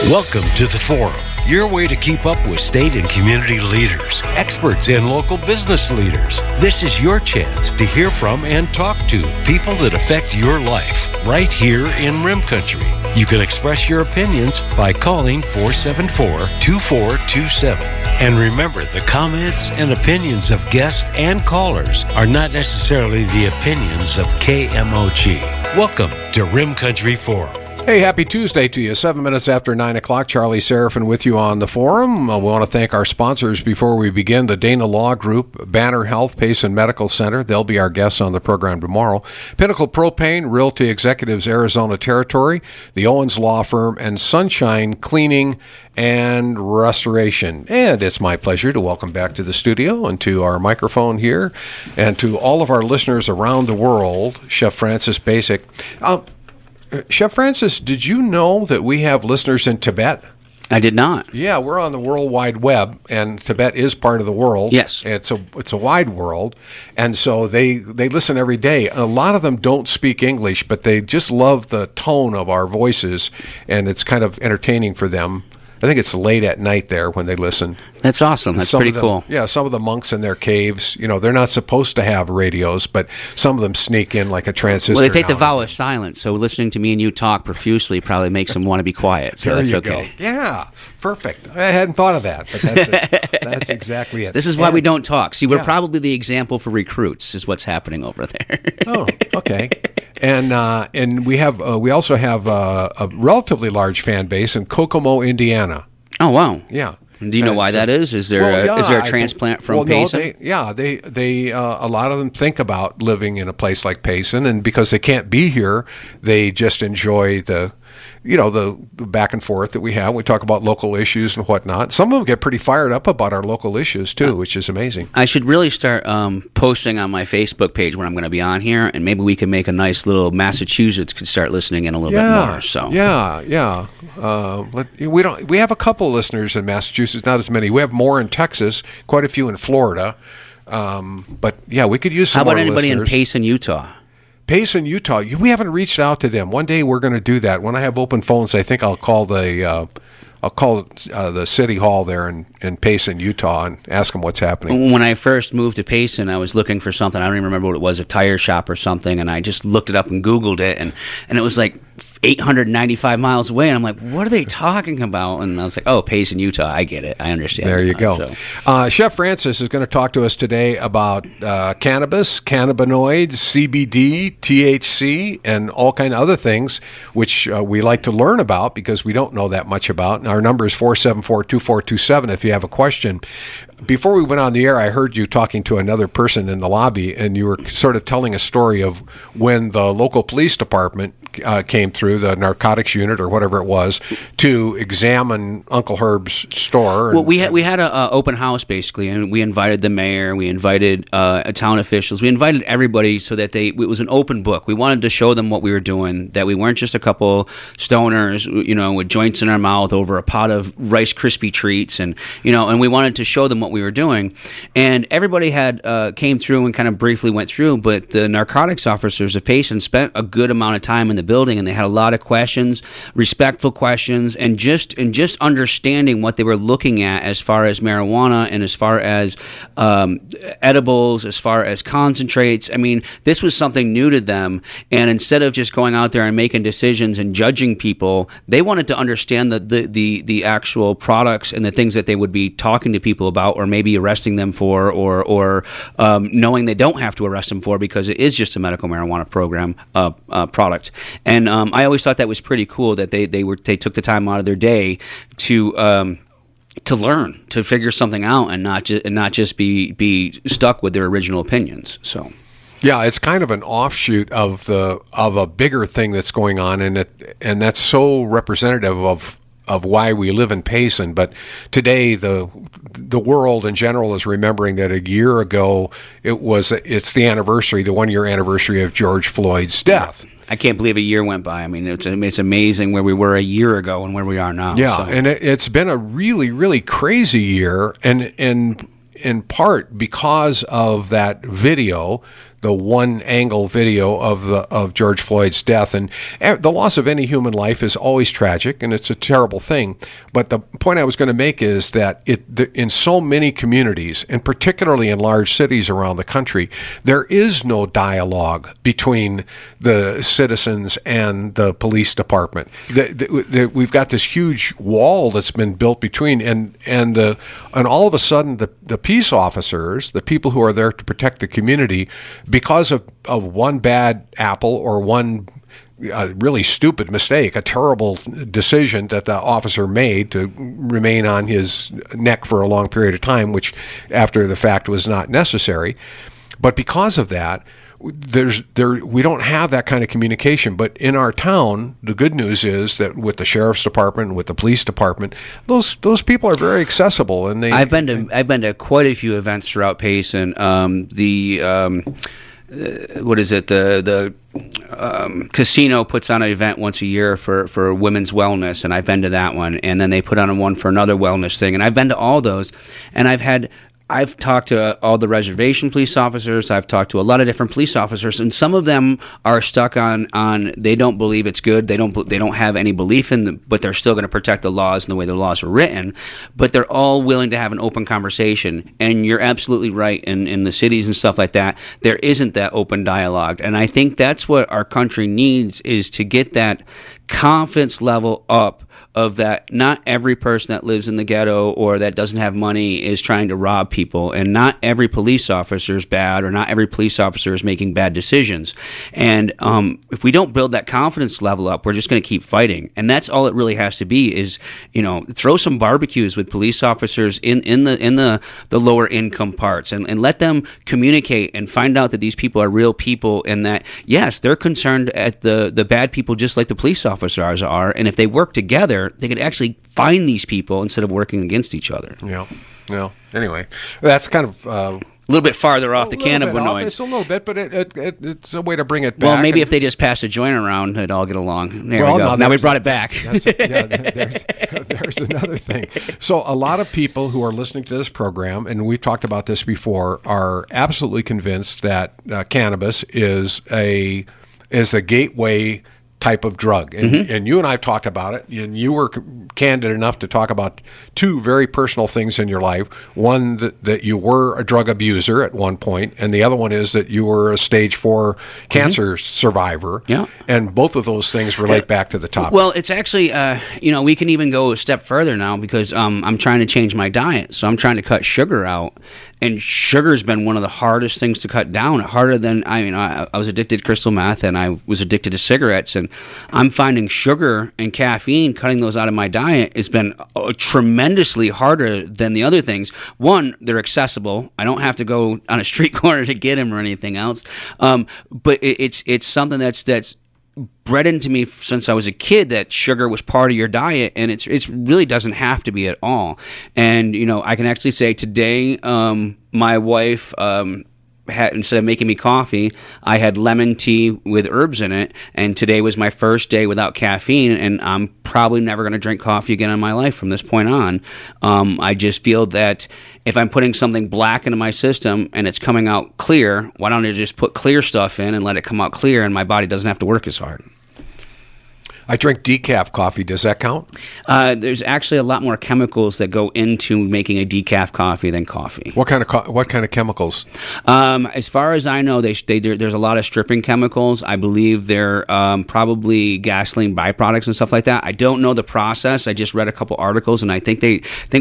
Welcome to The Forum, your way to keep up with state and community leaders, experts, and local business leaders. This is your chance to hear from and talk to people that affect your life right here in Rim Country. You can express your opinions by calling 474-2427. And remember, the comments and opinions of guests and callers are not necessarily the opinions of KMOG. Welcome to Rim Country Forum. Hey, happy Tuesday to you. 7 minutes after 9 o'clock, Charlie Seraphin with you on the forum. We want to thank our sponsors before we begin. The Dana Law Group, Banner Health, Payson Medical Center. They'll be our guests on the program tomorrow. Pinnacle Propane, Realty Executives, Arizona Territory. The Owens Law Firm, and Sunshine Cleaning and Restoration. And it's my pleasure to welcome back to the studio and to our microphone here and to all of our listeners around the world, Chef Francis Basic. Chef Francis, did you know that we have listeners in Tibet? I did not. Yeah, we're on the World Wide Web, and Tibet is part of the world. Yes. It's a wide world, and so they listen every day. A lot of them don't speak English, but they just love the tone of our voices, and it's kind of entertaining for them. I think it's late at night there when they listen. That's awesome. That's pretty cool. Yeah, some of the monks in their caves, they're not supposed to have radios, but some of them sneak in like a transistor. Well, they take the vow of silence, so listening to me and you talk profusely probably makes them want to be quiet, so that's okay. Go. Yeah, perfect. I hadn't thought of that, but that's it. That's exactly it. This is why we don't talk. See, we're probably the example for recruits is what's happening over there. Oh, okay. And we also have a relatively large fan base in Kokomo, Indiana. Oh, wow. Yeah. Do you know why that is? Is there a transplant from Payson? They a lot of them think about living in a place like Payson, and because they can't be here, they just enjoy the back and forth that we have. We talk about local issues and whatnot. Some of them get pretty fired up about our local issues too, which is amazing. I should really start posting on my Facebook page when I'm going to be on here, and maybe we can make a nice little Massachusetts could start listening in a little bit more. So we have a couple listeners in Massachusetts, not as many. We have more in Texas, quite a few in Florida. But yeah, we could use some more listeners. How about anybody in Payson, Utah? Payson, Utah. We haven't reached out to them. One day we're going to do that. When I have open phones, I think I'll call the city hall there in Payson, Utah, and ask them what's happening. When I first moved to Payson, I was looking for something. I don't even remember what it was, a tire shop or something, and I just looked it up and Googled it, and it was like 895 miles away, and I'm like, what are they talking about? And I was like, oh, Payson, Utah. I get it. I understand. There you go. So. Chef Francis is going to talk to us today about cannabis, cannabinoids, CBD, THC, and all kind of other things, which we like to learn about because we don't know that much about. Our number is 474-2427 if you have a question. Before we went on the air, I heard you talking to another person in the lobby, and you were sort of telling a story of when the local police department came through, the narcotics unit or whatever it was, to examine Uncle Herb's store. Well, we had an open house, basically, and we invited the mayor, we invited town officials, we invited everybody so that it was an open book. We wanted to show them what we were doing, that we weren't just a couple stoners, with joints in our mouth over a pot of Rice Krispie treats, and we wanted to show them what we were doing. And everybody came through and kind of briefly went through, but the narcotics officers of Payson spent a good amount of time in the building, and they had a lot of questions, respectful questions, and just understanding what they were looking at as far as marijuana and as far as edibles, as far as concentrates. I mean, this was something new to them, and instead of just going out there and making decisions and judging people, they wanted to understand the actual products and the things that they would be talking to people about, or maybe arresting them for, or knowing they don't have to arrest them for because it is just a medical marijuana program product. And I always thought that was pretty cool that they took the time out of their day to learn, to figure something out, and not just be stuck with their original opinions. So. Yeah, it's kind of an offshoot of a bigger thing that's going on, and that's so representative of why we live in Payson. But today, the world in general is remembering that a year ago it's the 1 year anniversary of George Floyd's death. I can't believe a year went by. I mean, it's amazing where we were a year ago and where we are now. Yeah, so. And it's been a really, really crazy year, and in part because of that video one angle video of George Floyd's death. And the loss of any human life is always tragic, and it's a terrible thing. But the point I was going to make is that in so many communities, and particularly in large cities around the country, there is no dialogue between the citizens and the police department. We've got this huge wall that's been built between, and all of a sudden the peace officers, the people who are there to protect the community, because of one bad apple or one really stupid mistake, a terrible decision that the officer made to remain on his neck for a long period of time, which after the fact was not necessary. But because of that, we don't have that kind of communication. But in our town, the good news is that with the sheriff's department, with the police department, those people are very accessible. And I've been to quite a few events throughout Payson. What is it? The casino puts on an event once a year for women's wellness, and I've been to that one. And then they put on one for another wellness thing, and I've been to all those. And I've talked to all the reservation police officers. I've talked to a lot of different police officers, and some of them are stuck on they don't believe it's good. They don't have any belief in them, but they're still going to protect the laws and the way the laws are written. But they're all willing to have an open conversation. And you're absolutely right. In the cities and stuff like that, there isn't that open dialogue. And I think that's what our country needs, is to get that confidence level up, of that not every person that lives in the ghetto or that doesn't have money is trying to rob people, and not every police officer is bad, or not every police officer is making bad decisions. And if we don't build that confidence level up, we're just going to keep fighting. And that's all it really has to be, is, throw some barbecues with police officers in the lower income parts, and let them communicate and find out that these people are real people, and that, yes, they're concerned at the bad people just like the police officers are. And if they work together, they could actually find these people instead of working against each other. Yeah. Well, anyway, that's kind of a little bit farther off the cannabinoids. It's a little bit, but it's a way to bring it back. Well, maybe if they just pass a joint around, they'd all get along. There we go. Now we brought it back. There's another thing. So a lot of people who are listening to this program, and we've talked about this before, are absolutely convinced that cannabis is a gateway type of drug. And you and I have talked about it, and you were candid enough to talk about two very personal things in your life. One, that you were a drug abuser at one point, and the other one is that you were a stage 4 cancer survivor. Yeah. And both of those things relate back to the topic. Well, it's actually, we can even go a step further now, because I'm trying to change my diet. So I'm trying to cut sugar out. And sugar's been one of the hardest things to cut down, harder than, I was addicted to crystal meth, and I was addicted to cigarettes, and I'm finding sugar and caffeine, cutting those out of my diet, has been tremendously harder than the other things. One, they're accessible. I don't have to go on a street corner to get them or anything else. But it's something that's bred into me since I was a kid, that sugar was part of your diet, and it really doesn't have to be at all. And I can actually say today, my wife had, instead of making me coffee, I had lemon tea with herbs in it, and today was my first day without caffeine, and I'm probably never going to drink coffee again in my life from this point on. I just feel that if I'm putting something black into my system and it's coming out clear, why don't I just put clear stuff in and let it come out clear, and my body doesn't have to work as hard. I drink decaf coffee. Does that count? There's actually a lot more chemicals that go into making a decaf coffee than coffee. What kind of chemicals? As far as I know, there's a lot of stripping chemicals. I believe they're probably gasoline byproducts and stuff like that. I don't know the process. I just read a couple articles, and I think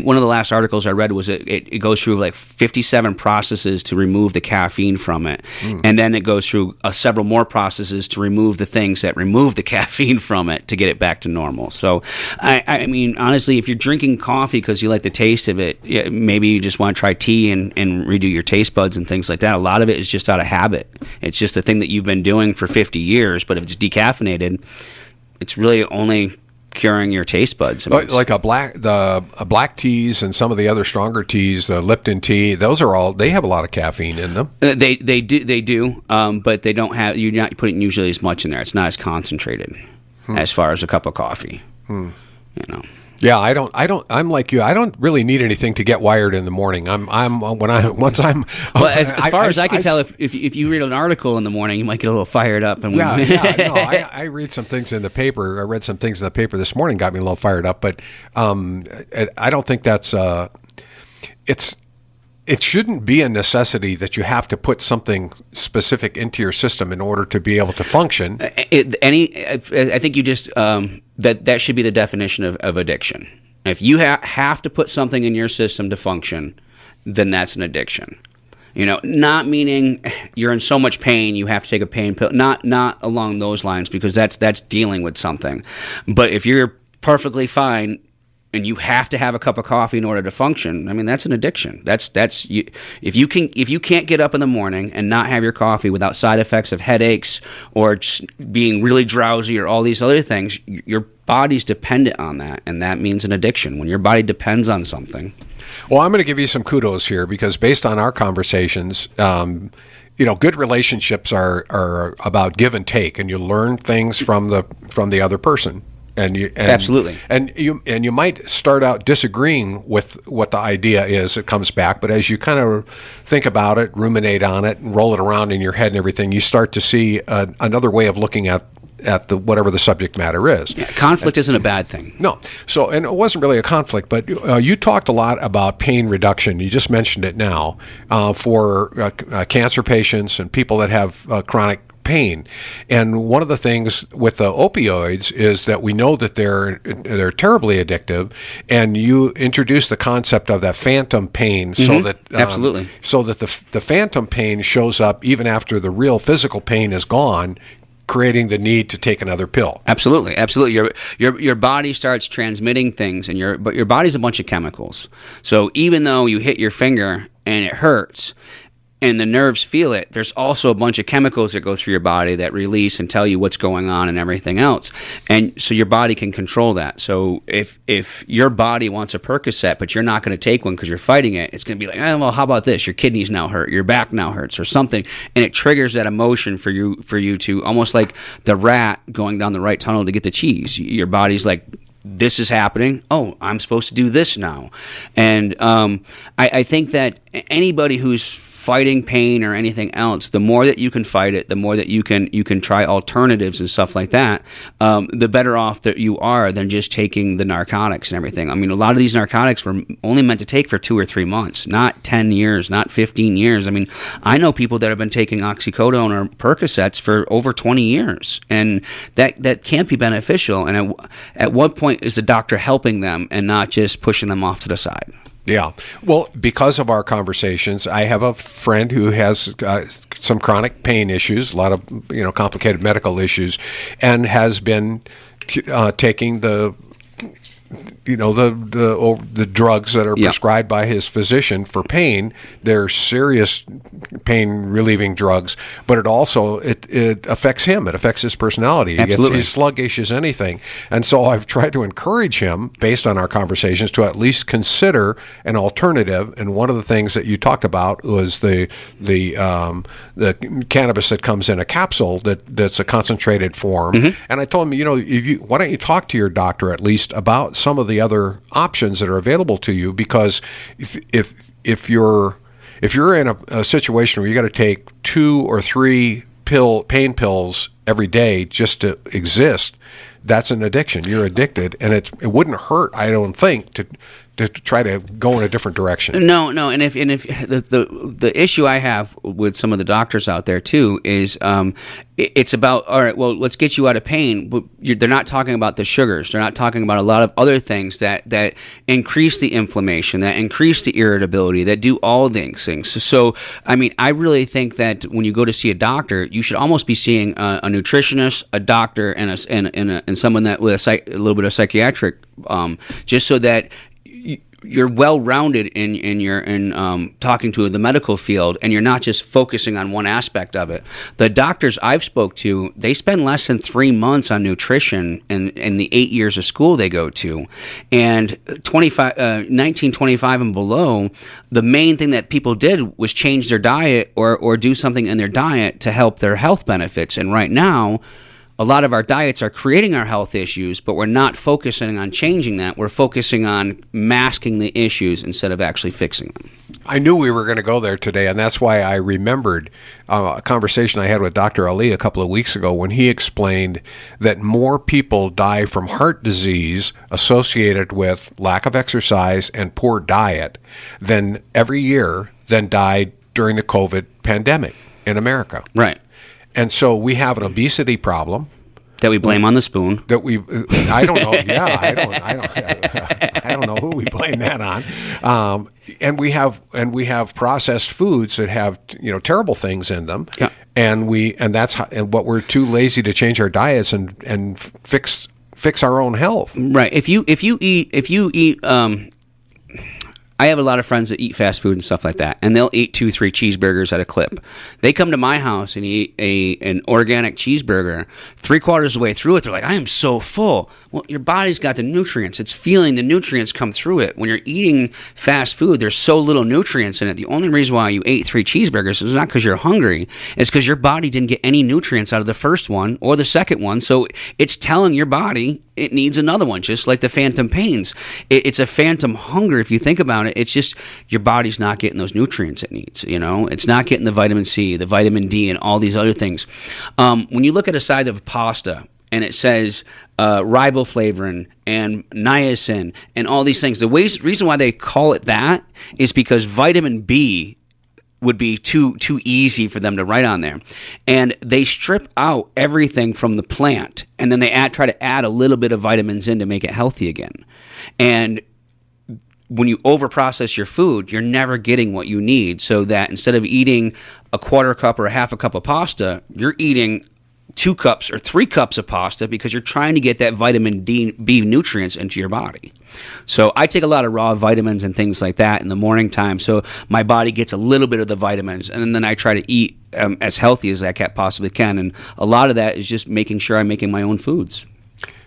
one of the last articles I read was it goes through like 57 processes to remove the caffeine from it, and then it goes through several more processes to remove the things that remove the caffeine from it, to get it back to normal. So, I mean, honestly, if you're drinking coffee because you like the taste of it, maybe you just want to try tea and redo your taste buds and things like that. A lot of it is just out of habit. It's just a thing that you've been doing for 50 years, but if it's decaffeinated, it's really only curing your taste buds. Like black teas and some of the other stronger teas, the Lipton tea, they have a lot of caffeine in them. They do, but they don't have. You're not putting usually as much in there. It's not as concentrated as far as a cup of coffee. Yeah, I'm like you. I don't really need anything to get wired in the morning. Once I'm. Well, as far as I can tell, if you read an article in the morning, you might get a little fired up. And I read some things in the paper. I read some things in the paper this morning, got me a little fired up. But I don't think that's It shouldn't be a necessity that you have to put something specific into your system in order to be able to function. I think you just that should be the definition of addiction. If you have to put something in your system to function, then that's an addiction. Not meaning you're in so much pain you have to take a pain pill. Not along those lines, because that's dealing with something. But if you're perfectly fine and you have to have a cup of coffee in order to function, I mean, that's an addiction. That's you. If you can't get up in the morning and not have your coffee without side effects of headaches or just being really drowsy or all these other things, your body's dependent on that, and that means an addiction. When your body depends on something. Well, I'm going to give you some kudos here, because based on our conversations, good relationships are about give and take, and you learn things from the other person. Absolutely. And you might start out disagreeing with what the idea is. It comes back, but as you kind of think about it, ruminate on it, and roll it around in your head and everything, you start to see another way of looking at whatever the subject matter is. Yeah, conflict isn't a bad thing. No. So, and it wasn't really a conflict, but you talked a lot about pain reduction. You just mentioned it now for cancer patients and people that have chronic pain. And one of the things with the opioids is that we know that they're terribly addictive, and you introduce the concept of that phantom pain, so that absolutely, so that the phantom pain shows up even after the real physical pain is gone, creating the need to take another pill. Absolutely. Your body starts transmitting things, but your body's a bunch of chemicals. So even though you hit your finger and it hurts, and the nerves feel it, there's also a bunch of chemicals that go through your body that release and tell you what's going on and everything else. And so your body can control that. So if your body wants a Percocet, but you're not going to take one because you're fighting it, it's going to be like, well, how about this? Your kidneys now hurt, your back now hurts, or something. And it triggers that emotion for you to, almost like the rat going down the right tunnel to get the cheese. Your body's like, this is happening. Oh, I'm supposed to do this now. And I think that anybody who's fighting pain or anything else, the more that you can fight it, the more that you can try alternatives and stuff like that, the better off that you are than just taking the narcotics and everything. I mean, a lot of these narcotics were only meant to take for 2 or 3 months, not 10 years, not 15 years. I mean, I know people that have been taking oxycodone or Percocets for over 20 years, and that can't be beneficial. And at what point is the doctor helping them and not just pushing them off to the side? Yeah. Well, because of our conversations, I have a friend who has some chronic pain issues, a lot of complicated medical issues, and has been taking the drugs that are prescribed by his physician for pain. They're serious pain relieving drugs, but it also it affects him. It affects his personality. Absolutely. He's sluggish as anything. And so I've tried to encourage him, based on our conversations, to at least consider an alternative. And one of the things that you talked about was the cannabis that comes in a capsule that's a concentrated form. Mm-hmm. And I told him, why don't you talk to your doctor at least about some of the other options that are available to you, because if you're in a situation where you got to take 2 or 3 pain pills every day just to exist, that's an addiction. You're addicted, and it wouldn't hurt, I don't think, to try to go in a different direction. No, and if the issue I have with some of the doctors out there too is it's about, all right, well, let's get you out of pain, but they're not talking about the sugars. They're not talking about a lot of other things that increase the inflammation, that increase the irritability, that do all these things. So, I mean, I really think that when you go to see a doctor, you should almost be seeing a nutritionist, a doctor, and someone that with a little bit of psychiatric, just so that you're well-rounded in talking to the medical field, and you're not just focusing on one aspect of it. The doctors I've spoke to, they spend less than 3 months on nutrition in the 8 years of school they go to. And 1925 and below, the main thing that people did was change their diet or do something in their diet to help their health benefits. And right now, a lot of our diets are creating our health issues, but we're not focusing on changing that. We're focusing on masking the issues instead of actually fixing them. I knew we were going to go there today, and that's why I remembered a conversation I had with Dr. Ali a couple of weeks ago when he explained that more people die from heart disease associated with lack of exercise and poor diet than every year than died during the COVID pandemic in America. Right. And so we have an obesity problem. That we blame on the spoon. That I don't know. Yeah, I don't know who we blame that on. And we have processed foods that have terrible things in them. Yeah. And what we're too lazy to change our diets and fix our own health. Right. If you eat I have a lot of friends that eat fast food and stuff like that, and they'll eat 2-3 cheeseburgers at a clip. They come to my house and eat an organic cheeseburger. 3/4 of the way through it, they're like, I am so full. Well, your body's got the nutrients. It's feeling the nutrients come through it. When you're eating fast food, there's so little nutrients in it. The only reason why you ate 3 cheeseburgers is not because you're hungry. It's because your body didn't get any nutrients out of the first one or the second one. So it's telling your body it needs another one, just like the phantom pains. It's a phantom hunger if you think about it. It's just your body's not getting those nutrients it needs. It's not getting the vitamin C, the vitamin D, and all these other things. When you look at a side of pasta and it says riboflavin and niacin and all these things, the reason why they call it that is because vitamin B would be too easy for them to write on there. And they strip out everything from the plant, and then they try to add a little bit of vitamins in to make it healthy again. And when you overprocess your food, you're never getting what you need, so that instead of eating a 1/4 cup or a 1/2 cup of pasta, you're eating 2 cups or 3 cups of pasta because you're trying to get that vitamin B nutrients into your body. So I take a lot of raw vitamins and things like that in the morning time, so my body gets a little bit of the vitamins, and then I try to eat as healthy as I possibly can. And a lot of that is just making sure I'm making my own foods.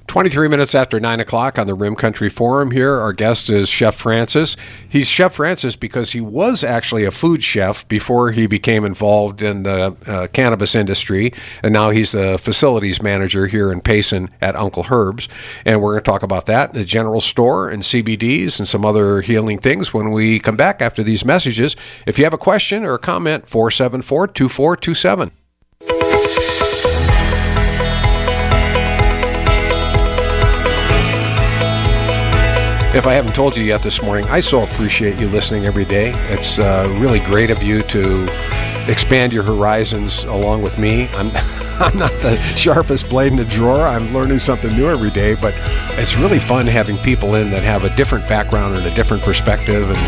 23 minutes after 9 o'clock on the Rim Country Forum here. Our guest is Chef Francis. He's Chef Francis because he was actually a food chef before he became involved in the cannabis industry, and now he's the facilities manager here in Payson at Uncle Herb's. And we're going to talk about that, the general store, and CBDs, and some other healing things when we come back after these messages. If you have a question or a comment, 474-2427. If I haven't told you yet this morning, I so appreciate you listening every day. It's really great of you to expand your horizons along with me. I'm not the sharpest blade in the drawer. I'm learning something new every day, but it's really fun having people in that have a different background and a different perspective. And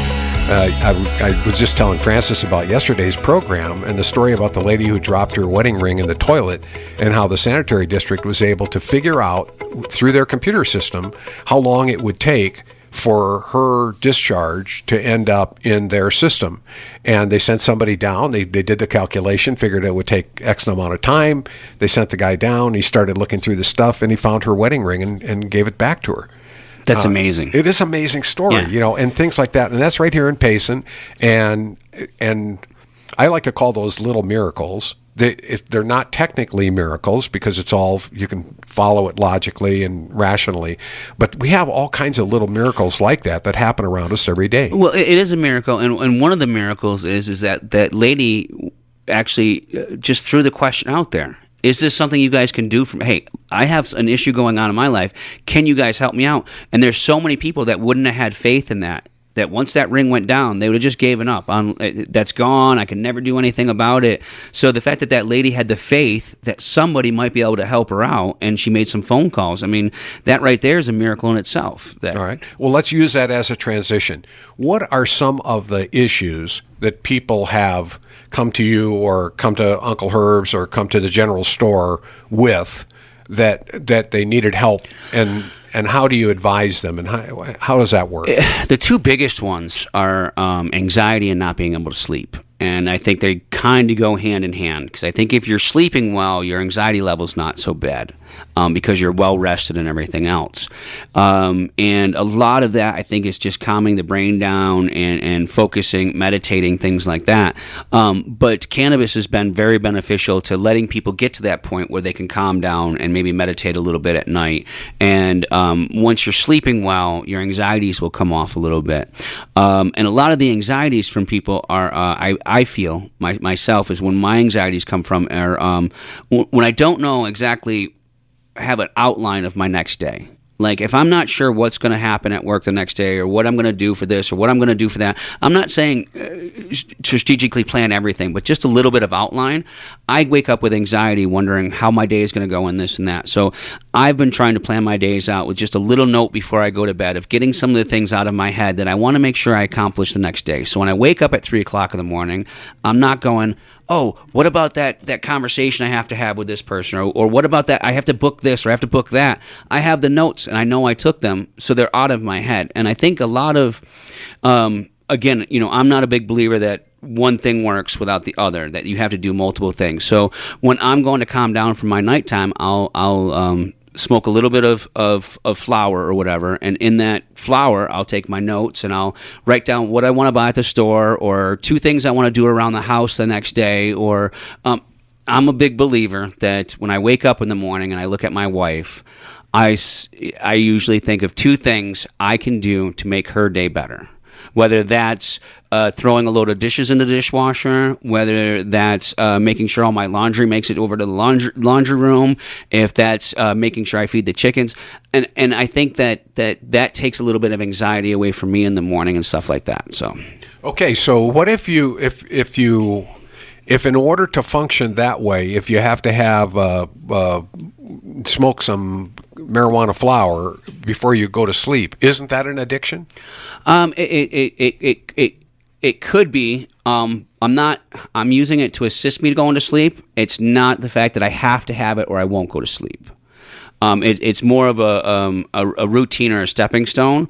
I was just telling Francis about yesterday's program and the story about the lady who dropped her wedding ring in the toilet, and how the sanitary district was able to figure out through their computer system how long it would take for her discharge to end up in their system. And they sent somebody down. They did the calculation, figured it would take X amount of time. They sent the guy down. He started looking through the stuff, and he found her wedding ring and gave it back to her. That's amazing. It is an amazing story, and things like that. And that's right here in Payson. And I like to call those little miracles. They're not technically miracles because it's all, you can follow it logically and rationally, but we have all kinds of little miracles like that happen around us every day. Well, it is a miracle, and one of the miracles is that lady actually just threw the question out there. Is this something you guys can do? Hey, I have an issue going on in my life. Can you guys help me out? And there's so many people that wouldn't have had faith in that once that ring went down, they would have just given up. That's gone. I can never do anything about it. So the fact that lady had the faith that somebody might be able to help her out, and she made some phone calls, I mean, that right there is a miracle in itself. All right. Well, let's use that as a transition. What are some of the issues that people have come to you or come to Uncle Herb's or come to the general store with that they needed help, and how do you advise them, and how does that work? The two biggest ones are anxiety and not being able to sleep. And I think they kind of go hand in hand, because I think if you're sleeping well, your anxiety level's not so bad. because you're well rested and everything else. And a lot of that, I think, is just calming the brain down and focusing, meditating, things like that. But cannabis has been very beneficial to letting people get to that point where they can calm down and maybe meditate a little bit at night. And once you're sleeping well, your anxieties will come off a little bit. And a lot of the anxieties from people are, I feel myself, is when my anxieties come from are when I don't know exactly, have an outline of my next day. Like, if I'm not sure what's going to happen at work the next day, or what I'm going to do for this, or what I'm going to do for that, I'm not saying strategically plan everything, but just a little bit of outline. I wake up with anxiety wondering how my day is going to go and this and that. So I've been trying to plan my days out with just a little note before I go to bed of getting some of the things out of my head that I want to make sure I accomplish the next day. So when I wake up at 3 o'clock in the morning, I'm not going, oh, what about that conversation I have to have with this person? Or what about that? I have to book this or I have to book that. I have the notes and I know I took them, so they're out of my head. And I think a lot of, again, I'm not a big believer that one thing works without the other, that you have to do multiple things. So when I'm going to calm down for my nighttime, I'll smoke a little bit of flour or whatever, and in that flour I'll take my notes and I'll write down what I want to buy at the store, or 2 things I want to do around the house the next day. Or I'm a big believer that when I wake up in the morning and I look at my wife, I usually think of 2 things I can do to make her day better. Whether that's throwing a load of dishes in the dishwasher, whether that's making sure all my laundry makes it over to the laundry room, if that's making sure I feed the chickens. And I think that takes a little bit of anxiety away from me in the morning and stuff like that. So, okay, so what if in order to function that way, if you have to have smoke some marijuana flower before you go to sleep, isn't that an addiction? It could be. I'm using it to assist me to go into sleep. It's not the fact that I have to have it or I won't go to sleep. It's more of a routine or a stepping stone.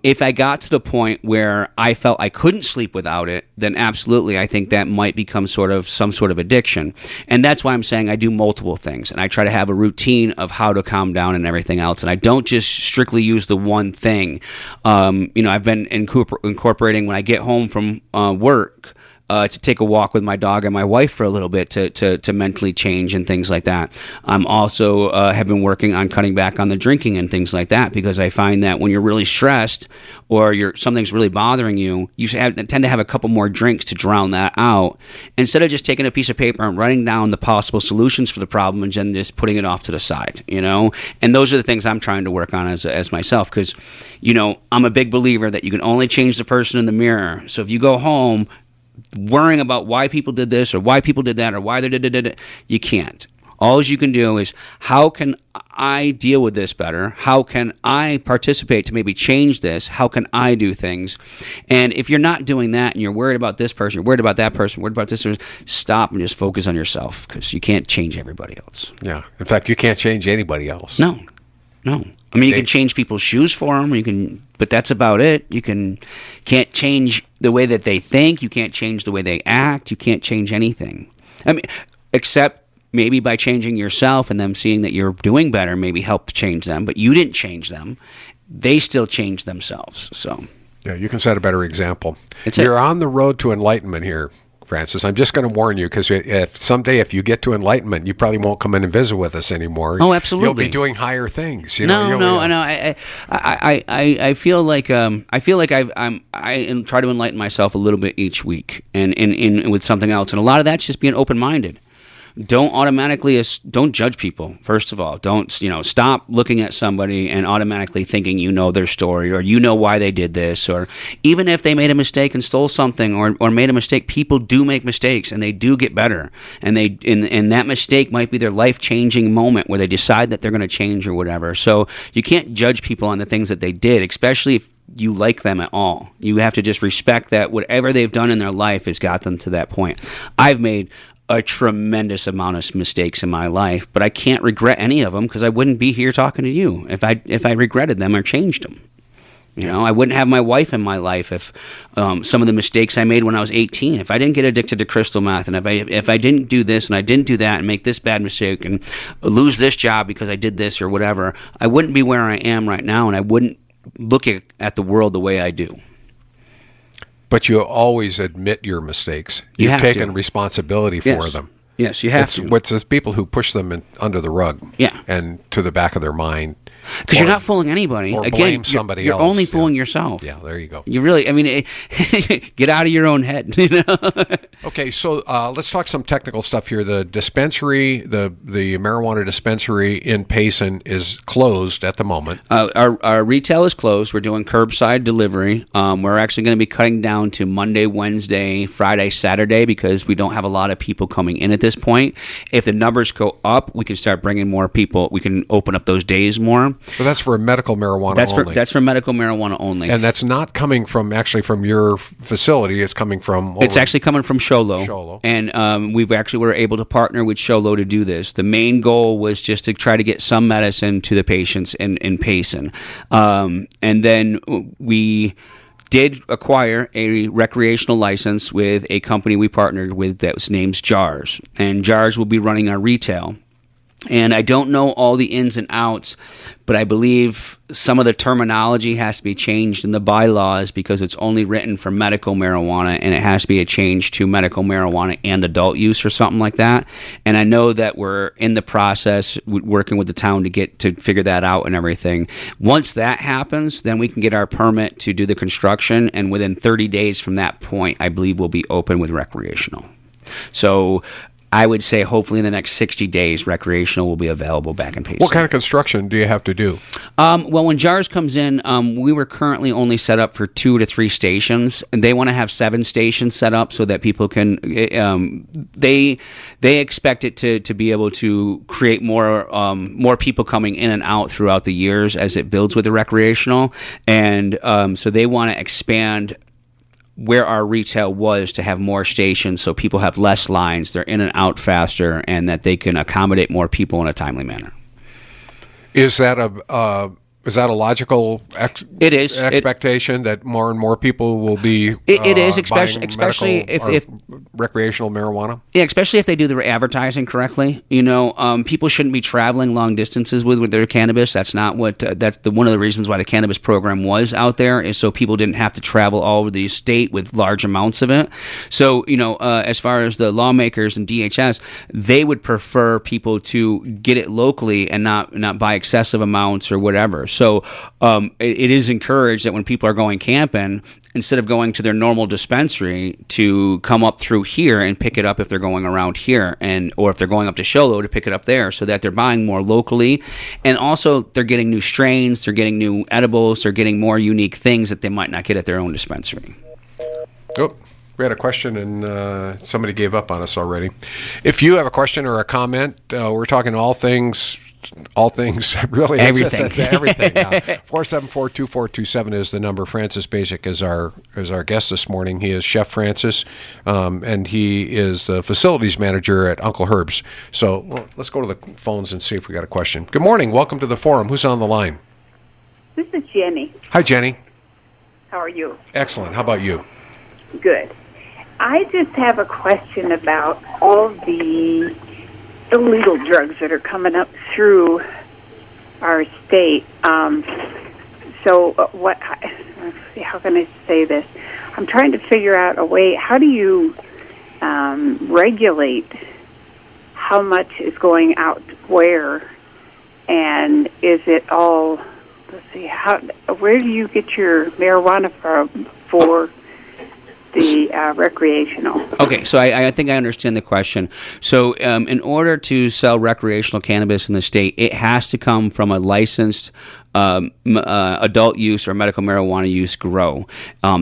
If I got to the point where I felt I couldn't sleep without it, then absolutely, I think that might become some sort of addiction. And that's why I'm saying I do multiple things, and I try to have a routine of how to calm down and everything else. And I don't just strictly use the one thing. I've been incorporating when I get home from work, to take a walk with my dog and my wife for a little bit to mentally change and things like that. I'm also have been working on cutting back on the drinking and things like that, because I find that when you're really stressed or something's really bothering you, you tend to have a couple more drinks to drown that out, instead of just taking a piece of paper and writing down the possible solutions for the problem and then just putting it off to the side, And those are the things I'm trying to work on as myself, because, I'm a big believer that you can only change the person in the mirror. So if you go home worrying about why people did this or why people did that or why they did it, you can't. All you can do is, how can I deal with this better? How can I participate to maybe change this? How can I do things? And if you're not doing that and you're worried about this person, you're worried about that person, worried about this person, stop and just focus on yourself, because you can't change everybody else. Yeah. In fact, you can't change anybody else. No. I mean, you can change people's shoes for them. But that's about it. You can't change the way that they think. You can't change the way they act. You can't change anything. I mean, except maybe by changing yourself and them seeing that you're doing better, maybe help to change them. But you didn't change them. They still changed themselves. So yeah, you can set a better example. You're on the road to enlightenment here, Francis. I'm just going to warn you, because someday if you get to enlightenment, you probably won't come in and visit with us anymore. Oh, absolutely. You'll be doing higher things. I feel like I try to enlighten myself a little bit each week, and with something else, and a lot of that's just being open-minded. Don't judge people. First of all, don't stop looking at somebody and automatically thinking their story, or why they did this, or even if they made a mistake and stole something or made a mistake. People do make mistakes and they do get better, and that mistake might be their life-changing moment where they decide that they're going to change or whatever. So you can't judge people on the things that they did, especially if you like them at all. You have to just respect that whatever they've done in their life has got them to that point. I've made a tremendous amount of mistakes in my life, but I can't regret any of them, because I wouldn't be here talking to you if I regretted them or changed them. You know, I wouldn't have my wife in my life if some of the mistakes I made when I was 18. If I didn't get addicted to crystal meth, and if I didn't do this and I didn't do that and make this bad mistake and lose this job because I did this or whatever, I wouldn't be where I am right now, and I wouldn't look at the world the way I do. But you always admit your mistakes. You've taken responsibility for them. Yes, you have to. It's the people who push them under the rug and to the back of their mind. Because you're not fooling anybody. Or Again, blame somebody you're else. only fooling yourself. Yeah, there you go. You really, I mean, get out of your own head. You know? Okay, so let's talk some technical stuff here. The dispensary, the marijuana dispensary in Payson is closed at the moment. Our retail is closed. We're doing curbside delivery. We're actually going to be cutting down to Monday, Wednesday, Friday, Saturday because we don't have a lot of people coming in at this point. If the numbers go up, we can start bringing more people. We can open up those days more. But that's for medical marijuana only. That's for medical marijuana only. And that's not coming from your facility. It's coming from It's actually coming from Sholo. And we were able to partner with Sholo to do this. The main goal was just to try to get some medicine to the patients in Payson. And then we did acquire a recreational license with a company we partnered with that was named Jars. And Jars will be running our retail. And I don't know all the ins and outs, but I believe some of the terminology has to be changed in the bylaws because it's only written for medical marijuana, and it has to be a change to medical marijuana and adult use or something like that. And I know that we're in the process working with the town to figure that out and everything. Once that happens, then we can get our permit to do the construction, and within 30 days from that point, I believe we'll be open with recreational. So I would say hopefully in the next 60 days, recreational will be available back in Payson. What kind of construction do you have to do? Well, when Jars comes in, we were currently only set up for 2 to 3 stations. And they want to have 7 stations set up so that people can. They expect it to be able to create more people coming in and out throughout the years as it builds with the recreational, and so they want to expand where our retail was to have more stations so people have less lines, they're in and out faster, and that they can accommodate more people in a timely manner. Is that a logical expectation that more and more people will be it is, especially if recreational marijuana? Yeah, especially if they do the advertising correctly. You know, people shouldn't be traveling long distances with their cannabis. That's not what one of the reasons why the cannabis program was out there, is so people didn't have to travel all over the state with large amounts of it. So, you know, as far as the lawmakers and DHS, they would prefer people to get it locally and not buy excessive amounts or whatever. So it is encouraged that when people are going camping, instead of going to their normal dispensary, to come up through here and pick it up if they're going around here, or if they're going up to Sholo to pick it up there, so that they're buying more locally. And also they're getting new strains, they're getting new edibles, they're getting more unique things that they might not get at their own dispensary. Oh, we had a question and somebody gave up on us already. If you have a question or a comment, we're talking all things really. Everything. That's everything. 474-2427 is the number. Francis Basic is our guest this morning. He is Chef Francis, and he is the facilities manager at Uncle Herb's. So let's go to the phones and see if we got a question. Good morning. Welcome to the forum. Who's on the line? This is Jenny. Hi, Jenny. How are you? Excellent. How about you? Good. I just have a question about all the illegal drugs that are coming up through our state. How can I say this? I'm trying to figure out a way. How do you regulate how much is going out where, and is it all? Let's see. Where do you get your marijuana from for the recreational? Okay, so I think I understand the question. So in order to sell recreational cannabis in the state, it has to come from a licensed adult use or medical marijuana use grow.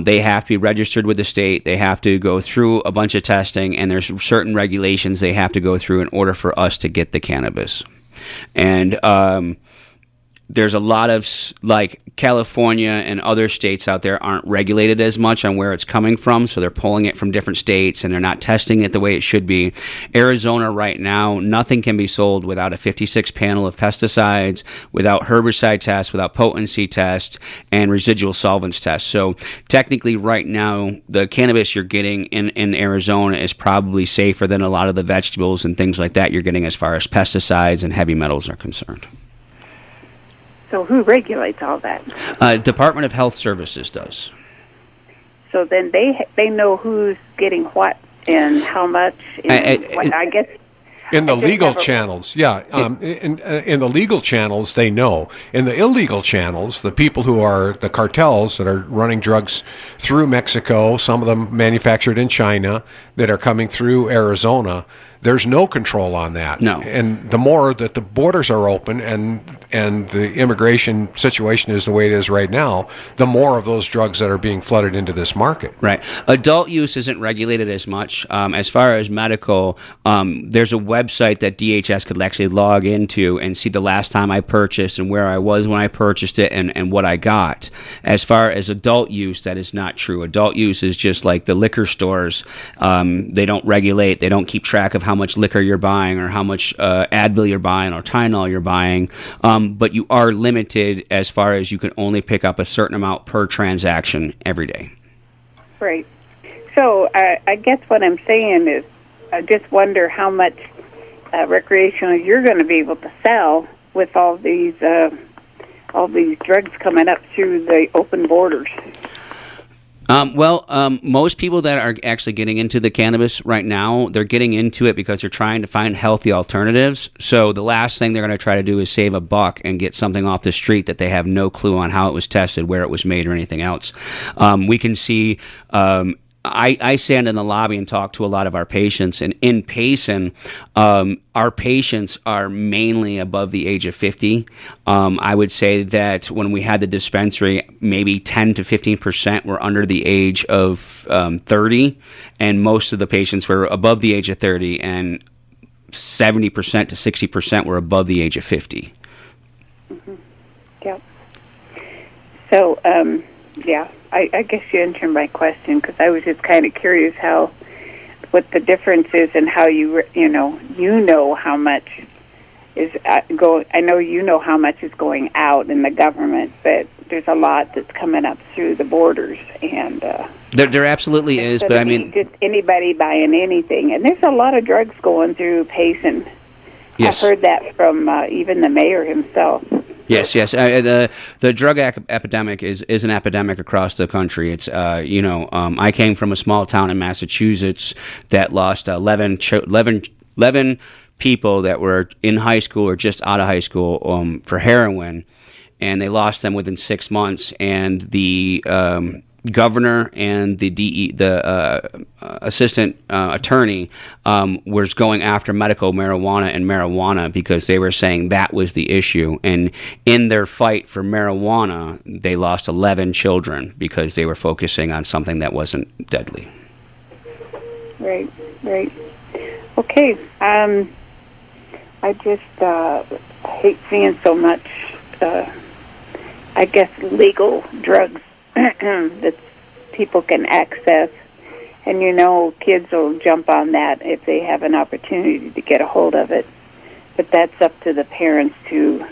They have to be registered with the state. They have to go through a bunch of testing, and there's certain regulations they have to go through in order for us to get the cannabis. And there's a lot of, like, California and other states out there aren't regulated as much on where it's coming from, so they're pulling it from different states, and they're not testing it the way it should be. Arizona right now, nothing can be sold without a 56 panel of pesticides, without herbicide tests, without potency tests, and residual solvents tests. So technically right now, the cannabis you're getting in Arizona is probably safer than a lot of the vegetables and things like that you're getting as far as pesticides and heavy metals are concerned. So who regulates all that? Department of Health Services does. So then they know who's getting what and how much. And I guess in the legal channels, yeah. In the legal channels, they know. In the illegal channels, the people who are the cartels that are running drugs through Mexico, some of them manufactured in China, that are coming through Arizona, there's no control on that. No. And the more that the borders are open and the immigration situation is the way it is right now, the more of those drugs that are being flooded into this market. Right. Adult use isn't regulated as much. As far as medical, there's a website that DHS could actually log into and see the last time I purchased and where I was when I purchased it and what I got. As far as adult use, that is not true. Adult use is just like the liquor stores. They don't regulate. They don't keep track of how much liquor you're buying or how much Advil you're buying or Tylenol you're buying. But you are limited as far as you can only pick up a certain amount per transaction every day. Right. So I guess what I'm saying is I just wonder how much recreational you're going to be able to sell with all these drugs coming up through the open borders. Most people that are actually getting into the cannabis right now, they're getting into it because they're trying to find healthy alternatives. So the last thing they're going to try to do is save a buck and get something off the street that they have no clue on how it was tested, where it was made, or anything else. We can see... I stand in the lobby and talk to a lot of our patients, and in Payson, our patients are mainly above the age of 50. I would say that when we had the dispensary, maybe 10 to 15% were under the age of 30, and most of the patients were above the age of 30, and 70% to 60% were above the age of 50. Mm-hmm. Yep. So, yeah. I guess you answered my question because I was just kind of curious what the difference is and how you know how much is going. I know you know how much is going out in the government, but there's a lot that's coming up through the borders, and there absolutely is. But I mean, just anybody buying anything, and there's a lot of drugs going through Payson. Yes. I've heard that from even the mayor himself. Yes. The drug epidemic is an epidemic across the country. It's I came from a small town in Massachusetts that lost 11 people that were in high school or just out of high school for heroin, and they lost them within 6 months. And the governor and the assistant attorney was going after medical marijuana because they were saying that was the issue. And in their fight for marijuana, they lost 11 children because they were focusing on something that wasn't deadly. Right. Okay. I just hate seeing so much, I guess, legal drugs that people can access, and kids will jump on that if they have an opportunity to get a hold of it, but that's up to the parents to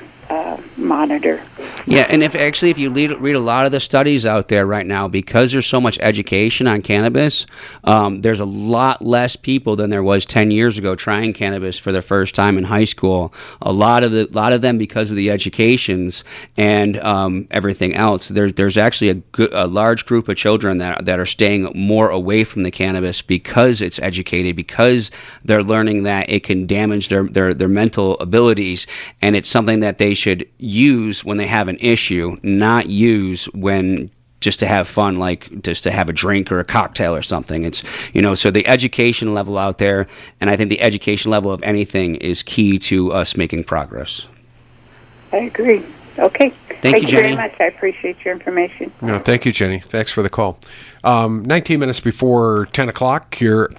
monitor. Yeah, and if you read a lot of the studies out there right now, because there's so much education on cannabis, there's a lot less people than there was 10 years ago trying cannabis for the first time in high school. A lot of them because of the educations and everything else. There's actually a large group of children that are staying more away from the cannabis because it's educated, because they're learning that it can damage their mental abilities, and it's something that they should use when they have an issue, not use when just to have fun, like just to have a drink or a cocktail or something. It's so the education level out there, and I think the education level of anything is key to us making progress. I agree. Okay. Thank you, Jenny. Very much. I appreciate your information. No, thank you, Jenny. Thanks for the call. 19 minutes before 10 o'clock here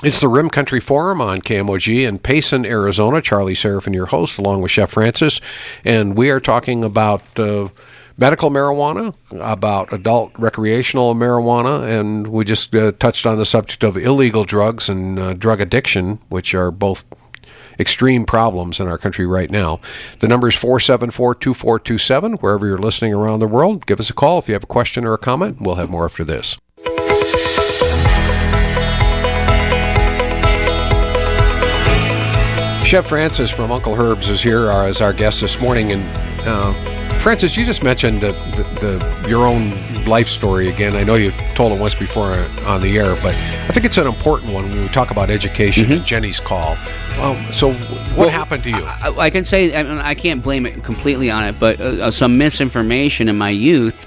It's the Rim Country Forum on KMOG in Payson, Arizona. Charlie Seraphin, your host, along with Chef Francis. And we are talking about medical marijuana, about adult recreational marijuana, and we just touched on the subject of illegal drugs and drug addiction, which are both extreme problems in our country right now. The number is 474-2427. Wherever you're listening around the world, give us a call if you have a question or a comment. We'll have more after this. Chef Francis from Uncle Herb's is here as our guest this morning. And Francis, you just mentioned your own life story again. I know you told it once before on the air, but I think it's an important one when we talk about education and Jenny's call. So what happened to you? I can say, I can't blame it completely on it, but some misinformation in my youth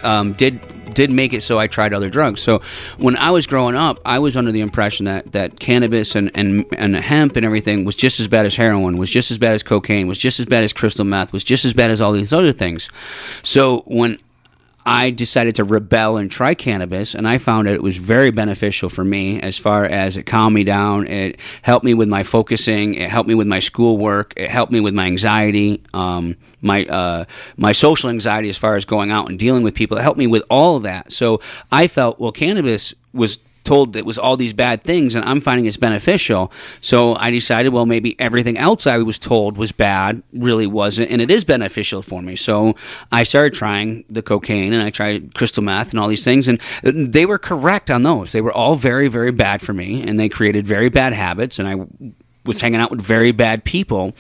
did make it so I tried other drugs. So when I was growing up, I was under the impression that cannabis and hemp and everything was just as bad as heroin, was just as bad as cocaine, was just as bad as crystal meth, was just as bad as all these other things. So when I decided to rebel and try cannabis, and I found that it was very beneficial for me as far as it calmed me down. It helped me with my focusing. It helped me with my schoolwork. It helped me with my anxiety, my social anxiety as far as going out and dealing with people. It helped me with all of that. So I felt, well, cannabis was told it was all these bad things, and I'm finding it's beneficial. So I decided, well, maybe everything else I was told was bad really wasn't, and it is beneficial for me. So I started trying the cocaine, and I tried crystal meth and all these things, and they were correct on those. They were all very, very bad for me, and they created very bad habits, and I was hanging out with very bad people.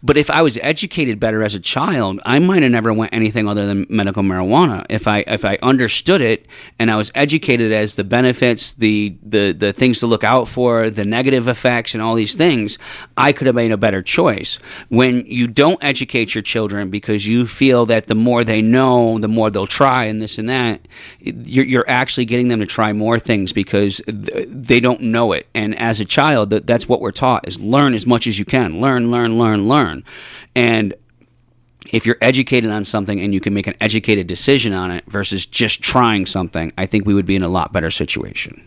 But if I was educated better as a child, I might have never went anything other than medical marijuana. If I understood it and I was educated as the benefits, the things to look out for, the negative effects and all these things, I could have made a better choice. When you don't educate your children because you feel that the more they know, the more they'll try and this and that, you're actually getting them to try more things because they don't know it. And as a child, that's what we're taught, is learn as much as you can. Learn. And if you're educated on something and you can make an educated decision on it versus just trying something, I think we would be in a lot better situation.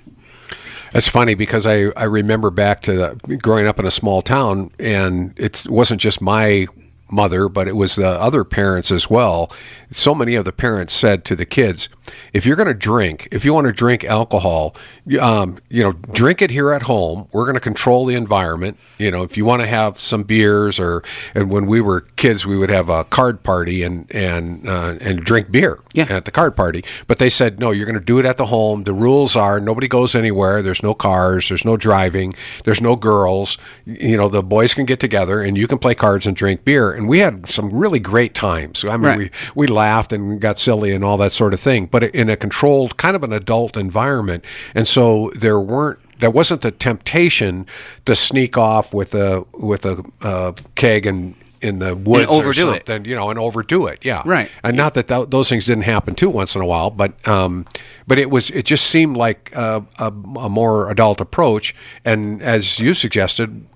That's funny because I remember back to growing up in a small town, and it wasn't just my mother, but it was the other parents as well. So many of the parents said to the kids, if you're going to drink, if you want to drink alcohol, drink it here at home. We're going to control the environment. If you want to have some beers, and when we were kids, we would have a card party and drink beer at the card party. But they said, no, you're going to do it at the home. The rules are nobody goes anywhere. There's no cars. There's no driving. There's no girls. The boys can get together and you can play cards and drink beer. And we had some really great times. I mean, we laughed and got silly and all that sort of thing, but in a controlled kind of an adult environment. And so there wasn't the temptation to sneak off with a keg and in the woods or something, and overdo it. Yeah. Right. And not that those things didn't happen too once in a while, but it just seemed like a more adult approach. And as you suggested,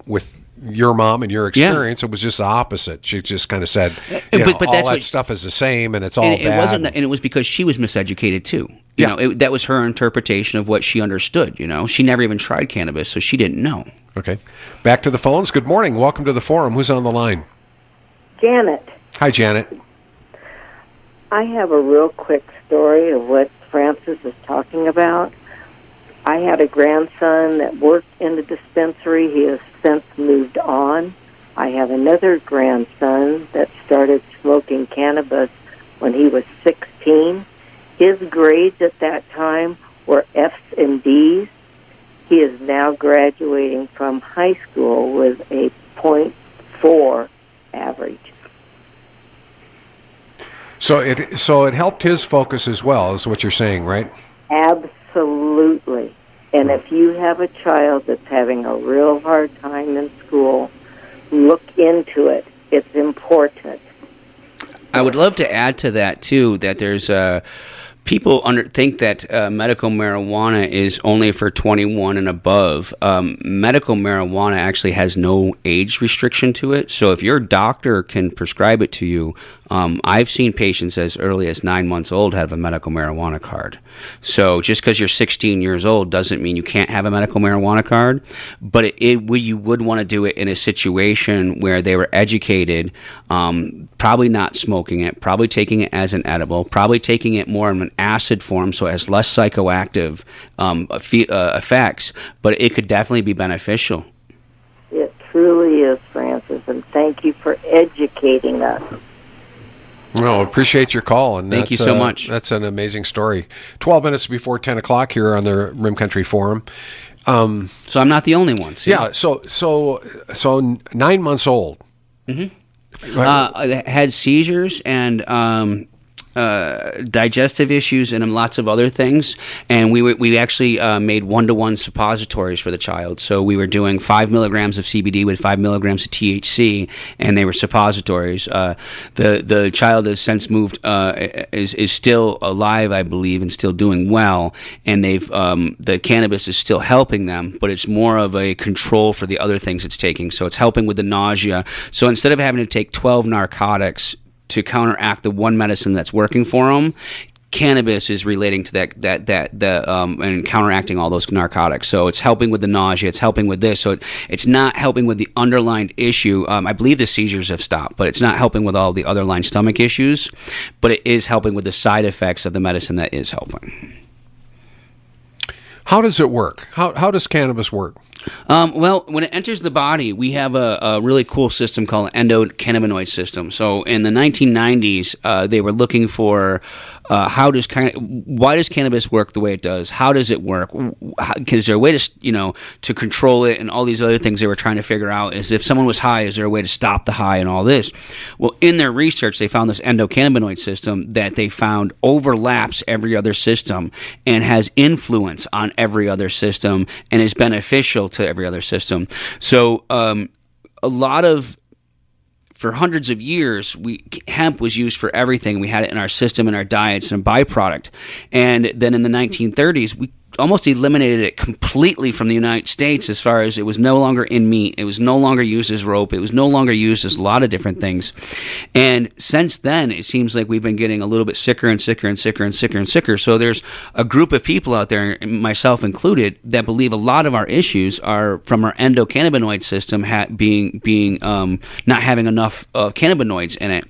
with your mom and your experience, it was just the opposite. She just kind of said, but all that stuff is the same and it's all bad. And it was because she was miseducated too. That was her interpretation of what she understood. She never even tried cannabis, so she didn't know. Okay. Back to the phones. Good morning. Welcome to the forum. Who's on the line? Janet. Hi, Janet. I have a real quick story of what Francis is talking about. I had a grandson that worked in the dispensary. He has since moved on. I have another grandson that started smoking cannabis when he was 16. His grades at that time were F's and D's. He is now graduating from high school with a .4 average. So it helped his focus as well, is what you're saying, right? Absolutely. And if you have a child that's having a real hard time in school, look into it. It's important. I would love to add to that, too, that there's people think that medical marijuana is only for 21 and above. Medical marijuana actually has no age restriction to it. So if your doctor can prescribe it to you, I've seen patients as early as 9 months old have a medical marijuana card. So just because you're 16 years old doesn't mean you can't have a medical marijuana card, but you would want to do it in a situation where they were educated, probably not smoking it, probably taking it as an edible, probably taking it more in an acid form so it has less psychoactive effects, but it could definitely be beneficial. It truly is, Francis, and thank you for educating us. Well, appreciate your call. And thank you so much. That's an amazing story. 12 minutes before 10 o'clock here on the Rim Country Forum. So I'm not the only one. See? Yeah, so 9 months old. Mm-hmm. Had seizures and digestive issues and lots of other things, and we actually made 1-to-1 suppositories for the child. So we were doing 5 milligrams of CBD with 5 milligrams of THC, and they were suppositories. The child has since moved, is still alive, I believe, and still doing well. And the cannabis is still helping them, but it's more of a control for the other things it's taking. So it's helping with the nausea. So instead of having to take 12 narcotics to counteract the one medicine that's working for them, cannabis is relating to that and counteracting all those narcotics. So it's helping with the nausea, it's helping with this. So it's not helping with the underlying issue. I believe the seizures have stopped, but it's not helping with all the underlying stomach issues. But it is helping with the side effects of the medicine that is helping. How does it work? How does cannabis work? Well, when it enters the body, we have a really cool system called an endocannabinoid system. So in the 1990s, they were looking for why does cannabis work the way it does? How does it work? Is there a way to control it, and all these other things they were trying to figure out? Is if someone was high, is there a way to stop the high and all this? Well, in their research, they found this endocannabinoid system that they found overlaps every other system and has influence on every other system and is beneficial to every other system. So for hundreds of years, hemp was used for everything. We had it in our system, in our diets, and a byproduct. And then in the 1930s, we almost eliminated it completely from the United States, as far as it was no longer in meat. It was no longer used as rope. It was no longer used as a lot of different things. And since then, it seems like we've been getting a little bit sicker and sicker and sicker and sicker and sicker. So there's a group of people out there, myself included, that believe a lot of our issues are from our endocannabinoid system being not having enough cannabinoids in it.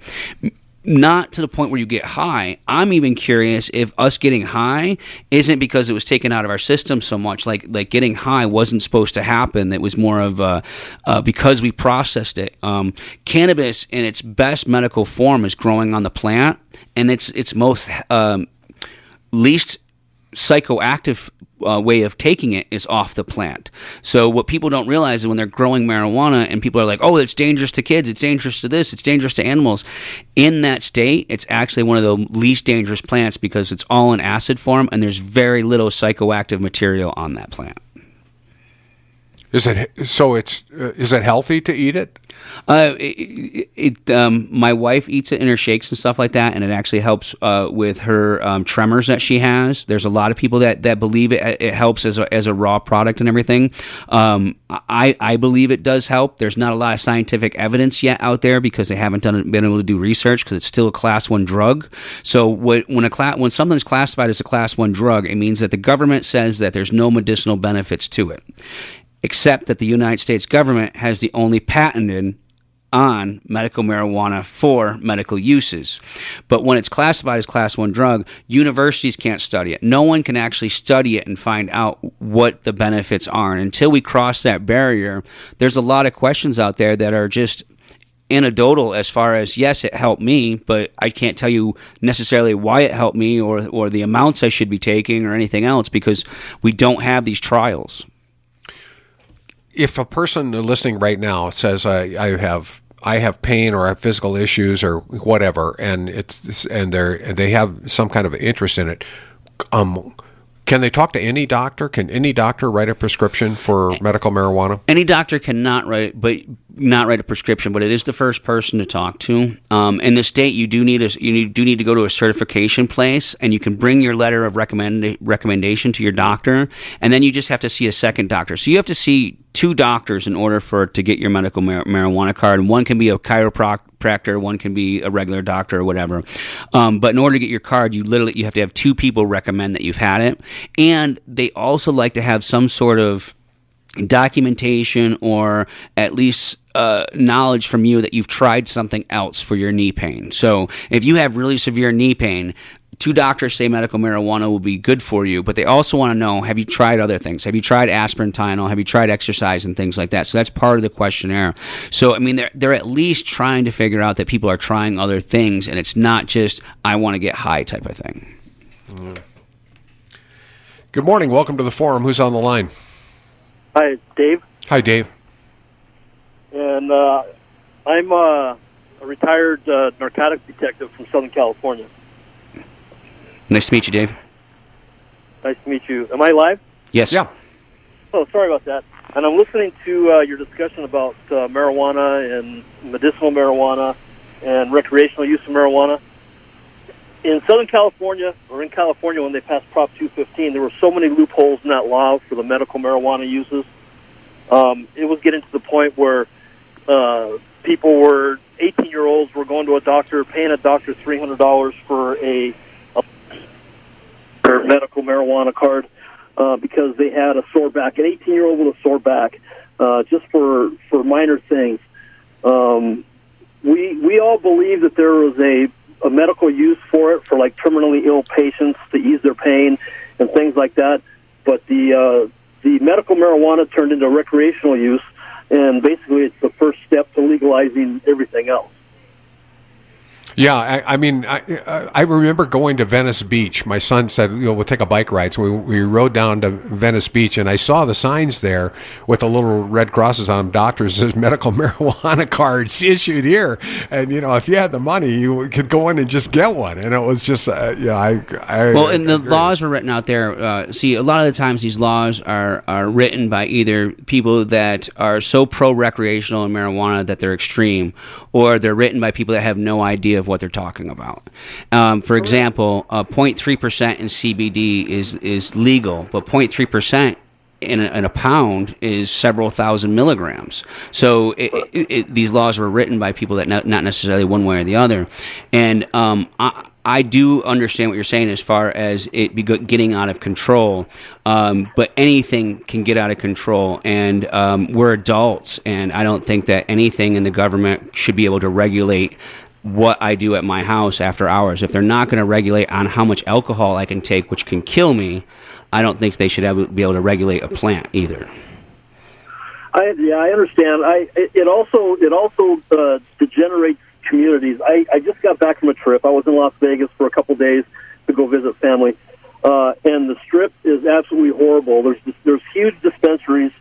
Not to the point where you get high. I'm even curious if us getting high isn't because it was taken out of our system so much. Like getting high wasn't supposed to happen. It was more of because we processed it. Cannabis in its best medical form is growing on the plant, and its most least psychoactive way of taking it is off the plant. So what people don't realize is when they're growing marijuana and people are like, oh, it's dangerous to kids, it's dangerous to this, it's dangerous to animals. In that state, it's actually one of the least dangerous plants because it's all in acid form and there's very little psychoactive material on that plant. Is it healthy to eat it? My wife eats it in her shakes and stuff like that, and it actually helps with her tremors that she has. There's a lot of people that believe it helps as a raw product and everything. I believe it does help. There's not a lot of scientific evidence yet out there because they haven't been able to do research because it's still a Class 1 drug. So when something's classified as a Class 1 drug, it means that the government says that there's no medicinal benefits to it, except that the United States government has the only patented on medical marijuana for medical uses. But when it's classified as Class 1 drug, universities can't study it. No one can actually study it and find out what the benefits are. And until we cross that barrier, there's a lot of questions out there that are just anecdotal as far as, yes, it helped me, but I can't tell you necessarily why it helped me or the amounts I should be taking or anything else because we don't have these trials. If a person listening right now says I have pain or I have physical issues or whatever, and they have some kind of interest in it, can they talk to any doctor? Can any doctor write a prescription for medical marijuana? Any doctor cannot write a prescription, but it is the first person to talk to. In the state, you do need to go to a certification place, and you can bring your letter of recommendation to your doctor, and then you just have to see a second doctor. So you have to see 2 doctors in order to get your medical marijuana card. And one can be a chiropractor, one can be a regular doctor or whatever. But in order to get your card, you have to have 2 people recommend that you've had it. And they also like to have some sort of documentation or at least knowledge from you that you've tried something else for your knee pain. So if you have really severe knee pain, 2 doctors say medical marijuana will be good for you, but they also want to know, have you tried other things? Have you tried aspirin, Tylenol? Have you tried exercise and things like that? So that's part of the questionnaire. So, I mean, they're at least trying to figure out that people are trying other things, and it's not just, I want to get high type of thing. Good morning. Welcome to the forum. Who's on the line? Hi, Dave. Hi, Dave. And I'm a retired narcotics detective from Southern California. Nice to meet you, Dave. Nice to meet you. Am I live? Yes. Yeah. Oh, sorry about that. And I'm listening to your discussion about marijuana and medicinal marijuana and recreational use of marijuana. In Southern California, or in California when they passed Prop 215, there were so many loopholes in that law for the medical marijuana uses. It was getting to the point where people were, 18-year-olds were going to a doctor, paying a doctor $300 for a medical marijuana card because they had a sore back, an 18-year-old with a sore back, just for minor things. We all believe that there was a medical use for it for like terminally ill patients to ease their pain and things like that. But the medical marijuana turned into recreational use, and basically it's the first step to legalizing everything else. Yeah, I mean, I remember going to Venice Beach. My son said, we'll take a bike ride. So we rode down to Venice Beach, and I saw the signs there with the little red crosses on them. Doctors says medical marijuana cards issued here. And, if you had the money, you could go in and just get one. And it was just, the laws were written out there. See, a lot of the times these laws are written by either people that are so pro-recreational in marijuana that they're extreme, or they're written by people that have no idea of what they're talking about. For example, 0.3% in CBD is legal, but 0.3% in a pound is several thousand milligrams. So these laws were written by people that not necessarily one way or the other. And I do understand what you're saying as far as it getting out of control, but anything can get out of control, and we're adults, and I don't think that anything in the government should be able to regulate what I do at my house after hours. If they're not going to regulate on how much alcohol I can take, which can kill me, I don't think they should be able to regulate a plant either. I understand. It also degenerates communities. I just got back from a trip. I was in Las Vegas for a couple days to go visit family, and the Strip is absolutely horrible. There's huge dispensaries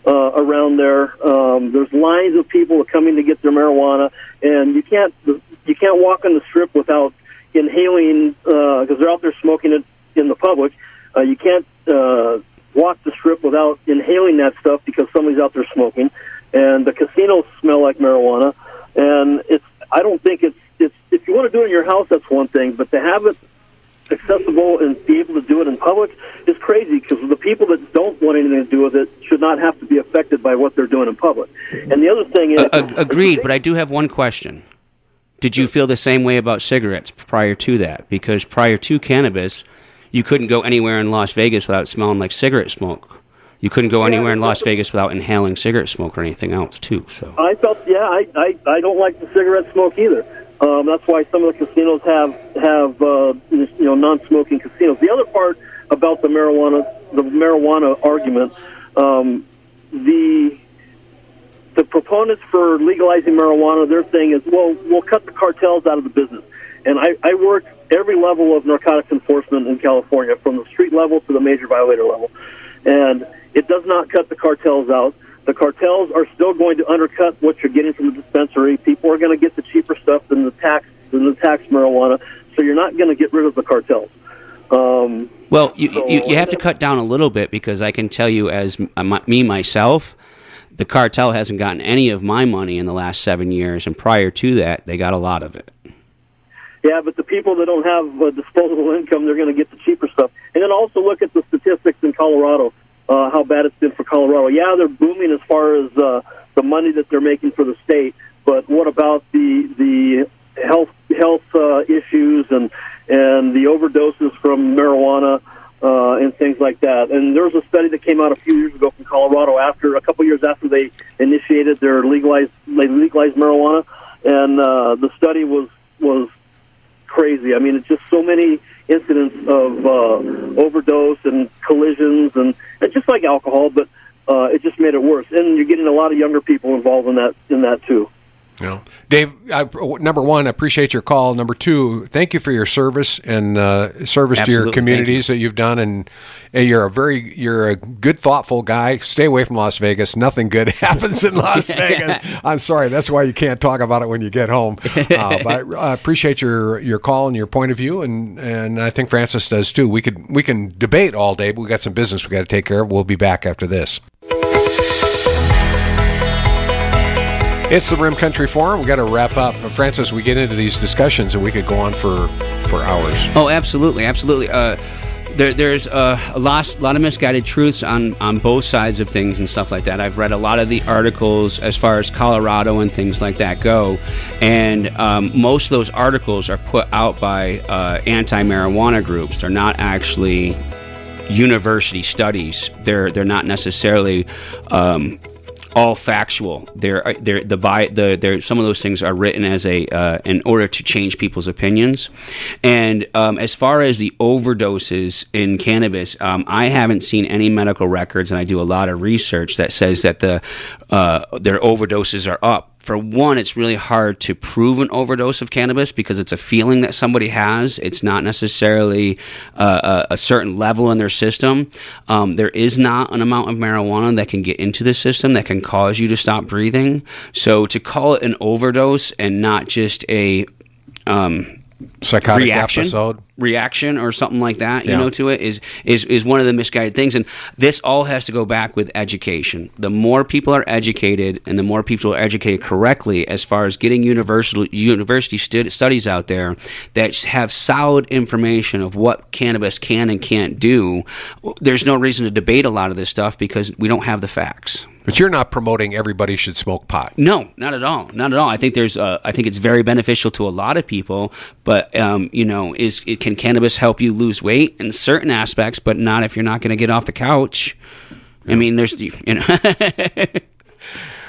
around there. There's lines of people coming to get their marijuana, and you can't walk on the Strip without inhaling because they're out there smoking it in the public. You can't walk the Strip without inhaling that stuff because somebody's out there smoking, and the casinos smell like marijuana. And I don't think it's if you want to do it in your house, that's one thing, but to have it accessible and be able to do it in public is crazy, because the people that don't want anything to do with it should not have to be affected by what they're doing in public. And the other thing is... Agreed, but I do have one question. Did you feel the same way about cigarettes prior to that? Because prior to cannabis, you couldn't go anywhere in Las Vegas without smelling like cigarette smoke. You couldn't go anywhere in Las Vegas without inhaling cigarette smoke or anything else, too. So I felt, I don't like the cigarette smoke either. That's why some of the casinos have non-smoking casinos. The other part about the marijuana argument, the proponents for legalizing marijuana, their thing is, well, we'll cut the cartels out of the business. And I work every level of narcotics enforcement in California, from the street level to the major violator level. And it does not cut the cartels out. The cartels are still going to undercut what you're getting from the dispensary. People are going to get the cheaper stuff than the tax marijuana. So you're not going to get rid of the cartels. Well, you have to cut down a little bit, because I can tell you, as myself, the cartel hasn't gotten any of my money in the last 7 years, and prior to that, they got a lot of it. Yeah, but the people that don't have disposable income, they're going to get the cheaper stuff. And then also look at the statistics in Colorado. how bad it's been for Colorado. Yeah, they're booming as far as the money that they're making for the state, but what about the health issues and the overdoses from marijuana and things like that? And there was a study that came out a few years ago from Colorado a couple years after they initiated their legalized marijuana, and the study was crazy. I mean, it's just so many incidents of overdose and collisions, and it's just like alcohol, but it just made it worse. And you're getting a lot of younger people involved in that too. Yeah. Dave, number one, I appreciate your call. Number two, thank you for your service and service to your communities that you've done. And you're a good, thoughtful guy. Stay away from Las Vegas. Nothing good happens in Las Vegas. I'm sorry. That's why you can't talk about it when you get home. But I appreciate your call and your point of view. And I think Francis does too. We can debate all day, but we got some business we got to take care of. We'll be back after this. It's the Rim Country Forum. We got to wrap up. Francis, we get into these discussions and we could go on for hours. Oh, absolutely. There's a lot of misguided truths on both sides of things and stuff like that. I've read a lot of the articles as far as Colorado and things like that go, and most of those articles are put out by anti-marijuana groups. They're not actually university studies. They're not necessarily all factual. Some of those things are written as in order to change people's opinions. And as far as the overdoses in cannabis, I haven't seen any medical records, and I do a lot of research that says that their overdoses are up. For one, it's really hard to prove an overdose of cannabis because it's a feeling that somebody has. It's not necessarily a certain level in their system. There is not an amount of marijuana that can get into the system that can cause you to stop breathing. So to call it an overdose and not just a psychotic reaction or something like that, to it is one of the misguided things. And this all has to go back with education. The more people are educated and the more people are educated correctly as far as getting university studies out there that have solid information of what cannabis can and can't do, there's no reason to debate a lot of this stuff because we don't have the facts. But you're not promoting everybody should smoke pot. No, not at all. Not at all. I think I think it's very beneficial to a lot of people. But can cannabis help you lose weight in certain aspects, but not if you're not going to get off the couch? I mean, there's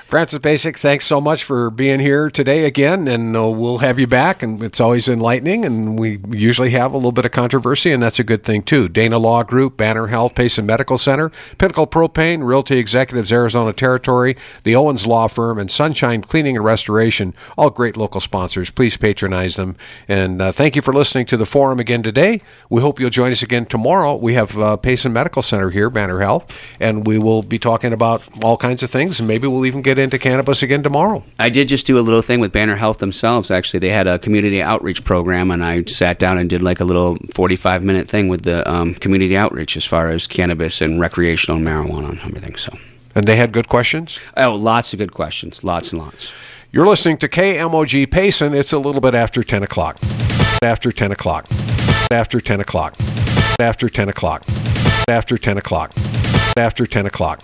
Francis Basic, thanks so much for being here today again, and we'll have you back, and it's always enlightening, and we usually have a little bit of controversy, and that's a good thing, too. Dana Law Group, Banner Health, Payson Medical Center, Pinnacle Propane, Realty Executives Arizona Territory, the Owens Law Firm, and Sunshine Cleaning and Restoration, all great local sponsors. Please patronize them, and thank you for listening to the Forum again today. We hope you'll join us again tomorrow. We have Payson Medical Center here, Banner Health, and we will be talking about all kinds of things, and maybe we'll even get into cannabis again tomorrow. I did just do a little thing with Banner Health themselves. Actually, they had a community outreach program, and I sat down and did like a little 45-minute thing with the community outreach as far as cannabis and recreational marijuana and everything. So, and they had good questions? Oh, lots of good questions. Lots and lots. You're listening to KMOG Payson. It's a little bit after 10 o'clock. After 10 o'clock. After 10 o'clock. After 10 o'clock. After 10 o'clock. After 10 o'clock.